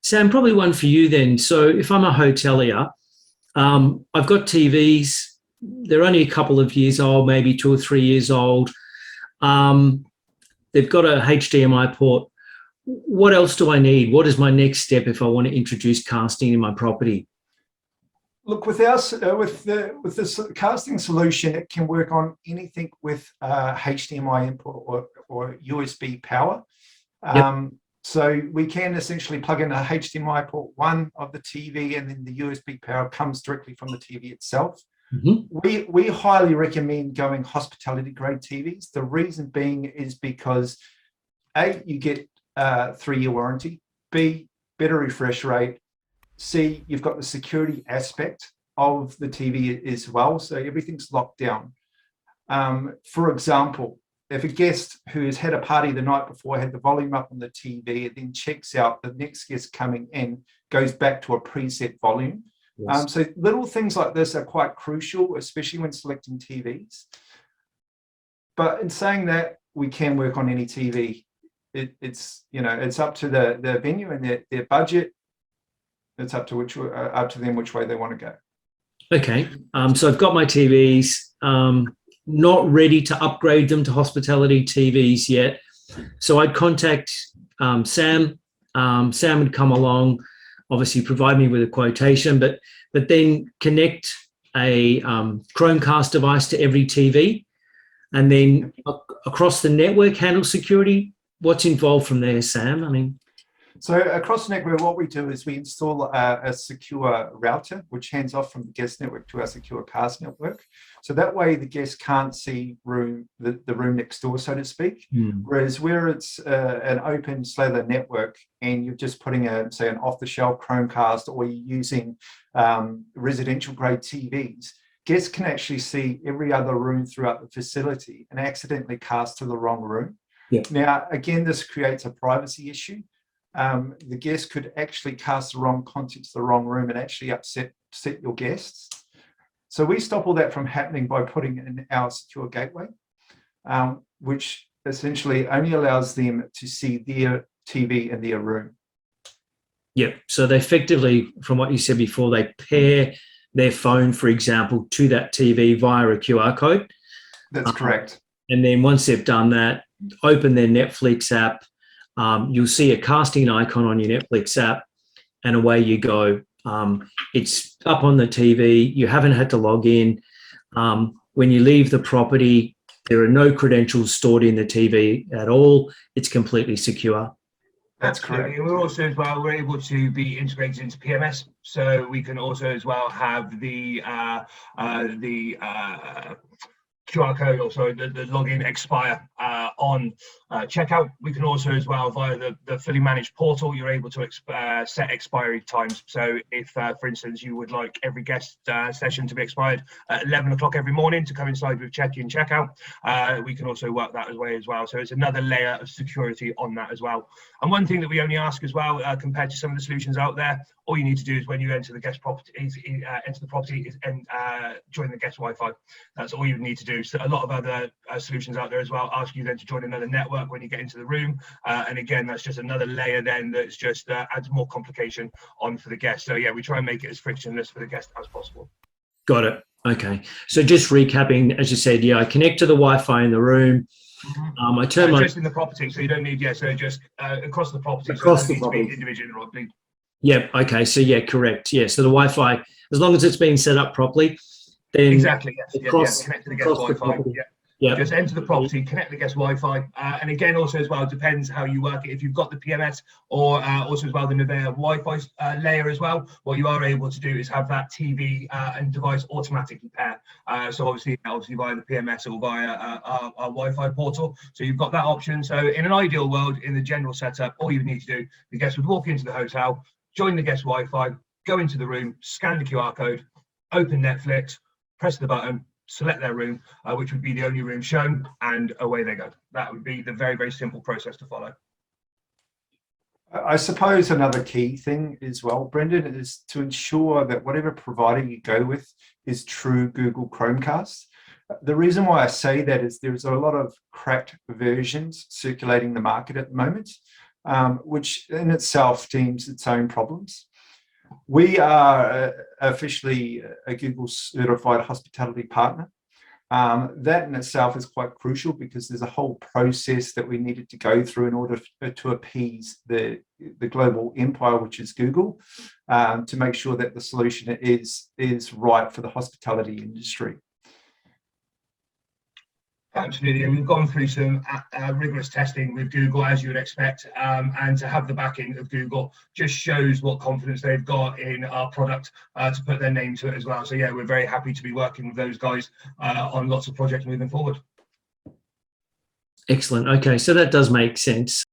Sam, probably one for you then. So if I'm a hotelier, I've got TVs. They're only a couple of years old, maybe 2 or 3 years old. Um, they've got a HDMI port. What else do I need? What is my next step if I want to introduce casting in my property? Look, with this casting solution, it can work on anything with HDMI input or USB power. Yep. So we can essentially plug in a HDMI port one of the TV, and then the USB power comes directly from the TV itself. Mm-hmm. We highly recommend going hospitality grade TVs. The reason being is because A, you get 3-year warranty. B, better refresh rate. C, you've got the security aspect of the TV as well, so everything's locked down. For example, if a guest who has had a party the night before had the volume up on the TV and then checks out, the next guest coming in goes back to a preset volume. Yes. So little things like this are quite crucial, especially when selecting TVs. But in saying that, we can work on any TV. It's up to the venue and their budget. It's up to them which way they want to go. Okay. So I've got my TVs. Not ready to upgrade them to hospitality TVs yet. So I'd contact Sam. Sam would come along, obviously provide me with a quotation, but then connect a Chromecast device to every TV, and then across the network handle security. What's involved from there, Sam? I mean, so across the network, what we do is we install a secure router, which hands off from the guest network to our secure cast network. So that way the guest can't see the room next door, so to speak. Whereas where it's an open cellular network and you're just putting say an off-the-shelf Chromecast, or you're using residential grade TVs, guests can actually see every other room throughout the facility and accidentally cast to the wrong room. Yeah. Now, again, this creates a privacy issue. The guest could actually cast the wrong content to the wrong room and actually upset your guests. So we stop all that from happening by putting in our secure gateway, which essentially only allows them to see their TV in their room. Yep. So they effectively, from what you said before, they pair their phone, for example, to that TV via a QR code. That's correct. And then once they've done that, open their Netflix app. You'll see a casting icon on your Netflix app, and away you go. It's up on the TV. You haven't had to log in. When you leave the property, there are no credentials stored in the TV at all. It's completely secure. That's correct. We're also as well, we're able to be integrated into PMS, so we can also as well have the QR code, or sorry, the login expire on checkout. We can also as well, via the fully managed portal, you're able to set expiry times. So if, for instance, you would like every guest session to be expired at 11 o'clock every morning to coincide with check-in, check-out, we can also work that way as well. So it's another layer of security on that as well. And one thing that we only ask as well, compared to some of the solutions out there, all you need to do is when you enter the guest property, join the guest Wi-Fi. That's all you need to do. So a lot of other solutions out there as well ask you then to join another network when you get into the room, and again, that's just another layer then that's just adds more complication on for the guest. So yeah, we try and make it as frictionless for the guest as possible. Got it. Okay. So just recapping, as you said, yeah, I connect to the Wi-Fi in the room. I turn just in the property, so you don't need so just across the property. Across so the property. Individually. Yep. Okay. So yeah, correct. Yeah. So the Wi-Fi, as long as it's being set up properly, then exactly. Yes. Across, connect to the guest Wi-Fi. Yeah. Just enter the property, connect the guest Wi-Fi, and again, also as well, depends how you work it. If you've got the PMS or also as well the Nivea Wi-Fi layer as well, what you are able to do is have that TV and device automatically pair. So obviously via the PMS or via our Wi-Fi portal. So you've got that option. So in an ideal world, in the general setup, all you would need to do, the guest would walk into the hotel, join the guest Wi-Fi, go into the room, scan the QR code, open Netflix, press the button, select their room, which would be the only room shown, and away they go. That would be the very, very simple process to follow. I suppose another key thing as well, Brendan, is to ensure that whatever provider you go with is true Google Chromecast. The reason why I say that is there's a lot of cracked versions circulating the market at the moment. which in itself deems its own problems. We are officially a Google certified hospitality partner. That in itself is quite crucial because there's a whole process that we needed to go through in order to appease the global empire, which is Google, to make sure that the solution is right for the hospitality industry. Absolutely, and we've gone through some rigorous testing with Google, as you would expect, and to have the backing of Google just shows what confidence they've got in our product to put their name to it as well. So yeah, we're very happy to be working with those guys on lots of projects moving forward. Excellent. Okay, so that does make sense.